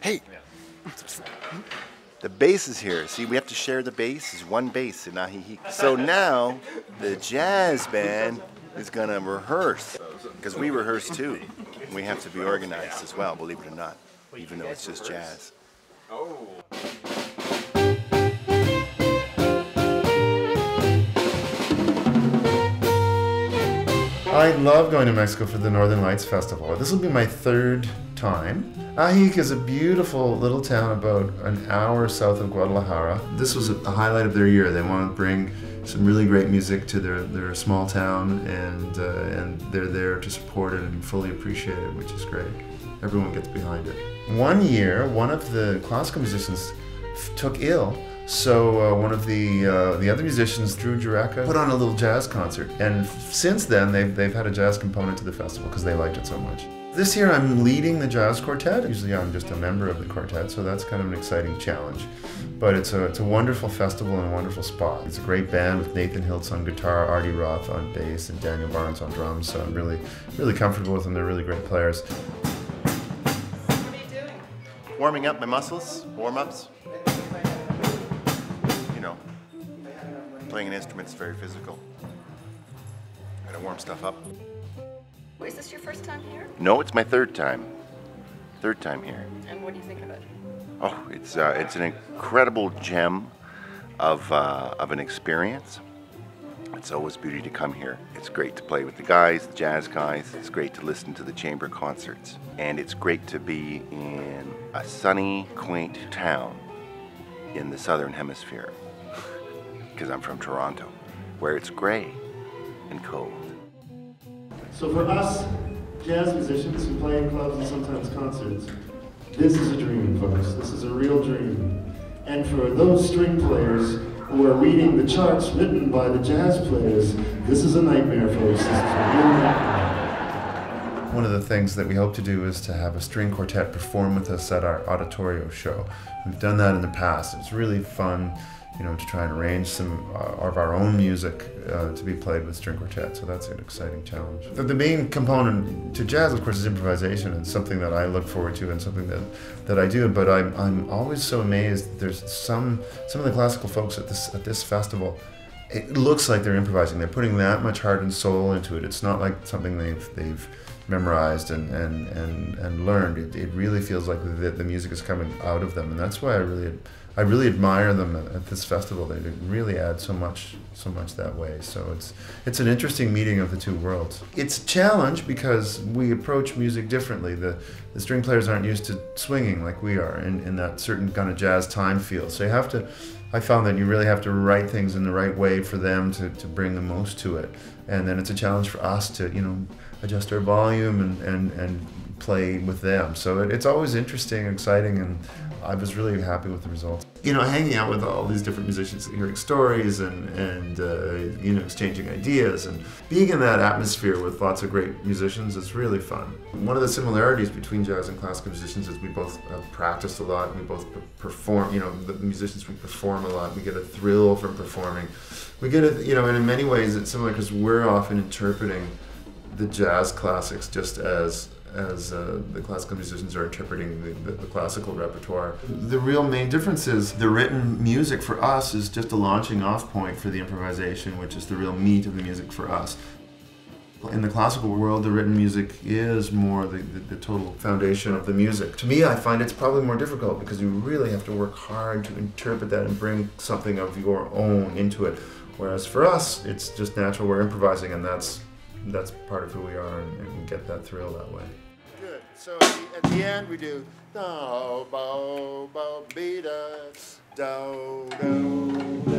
Hey! The bass is here. See, we have to share the bass. There's one bass in Ajijic. So now the jazz band is going to rehearse, because we rehearse too. We have to be organized as well, believe it or not, even though it's just jazz. Oh. I love going to Mexico for the Northern Lights Festival. This will be my third time. Ajijic is a beautiful little town about an hour south of Guadalajara. This was a highlight of their year. They want to bring some really great music to their small town, and they're there to support it and fully appreciate it, which is great. Everyone gets behind it. One year, one of the classical musicians took ill, so one of the other musicians, Drew Jureka, put on a little jazz concert. And since then, they've had a jazz component to the festival because they liked it so much. This year I'm leading the jazz quartet. Usually I'm just a member of the quartet, so that's kind of an exciting challenge. But it's a wonderful festival and a wonderful spot. It's a great band with Nathan Hiltz on guitar, Artie Roth on bass, and Daniel Barnes on drums, so I'm really comfortable with them. They're really great players. What are you doing? Warming up my muscles, warm-ups. You know, playing an instrument is very physical. Gotta warm stuff up. Is this your first time here? No, it's my third time. Third time here. And what do you think of it? Oh, it's an incredible gem of an experience. It's always beauty to come here. It's great to play with the guys, the jazz guys. It's great to listen to the chamber concerts. And it's great to be in a sunny, quaint town in the southern hemisphere, because I'm from Toronto, where it's gray and cold. So for us, jazz musicians who play in clubs and sometimes concerts, this is a dream, folks. This is a real dream. And for those string players who are reading the charts written by the jazz players, this is a nightmare, folks. This is a real nightmare. One of the things that we hope to do is to have a string quartet perform with us at our auditorio show. We've done that in the past. It's really fun, you know, to try and arrange some of our own music to be played with string quartet, so that's an exciting challenge. The main component to jazz, of course, is improvisation. It's something that I look forward to and something that I do, but I'm always so amazed that there's some of the classical folks at this festival, it looks like they're improvising. They're putting that much heart and soul into it. It's not like something they've memorized and learned. It really feels like the music is coming out of them, and that's why I really admire them at this festival. They really add so much that way. So it's an interesting meeting of the two worlds. It's a challenge because we approach music differently. The string players aren't used to swinging like we are in that certain kind of jazz time feel. So I found that you really have to write things in the right way for them to bring the most to it. And then it's a challenge for us to, you know, adjust our volume and play with them. So it's always interesting, exciting, and I was really happy with the results. You know, hanging out with all these different musicians, hearing stories and you know, exchanging ideas and being in that atmosphere with lots of great musicians is really fun. One of the similarities between jazz and classical musicians is we both have practiced a lot, we both perform, you know, the musicians, we perform a lot, we get a thrill from performing. We get it, you know, and in many ways it's similar because we're often interpreting the jazz classics just as the classical musicians are interpreting the classical repertoire. The real main difference is the written music for us is just a launching off point for the improvisation, which is the real meat of the music for us. In the classical world, the written music is more the total foundation of the music. To me, I find it's probably more difficult because you really have to work hard to interpret that and bring something of your own into it. Whereas for us, it's just natural, we're improvising, and that's part of who we are, and we get that thrill that way. Good. So at the end we do do bo bo be da do do.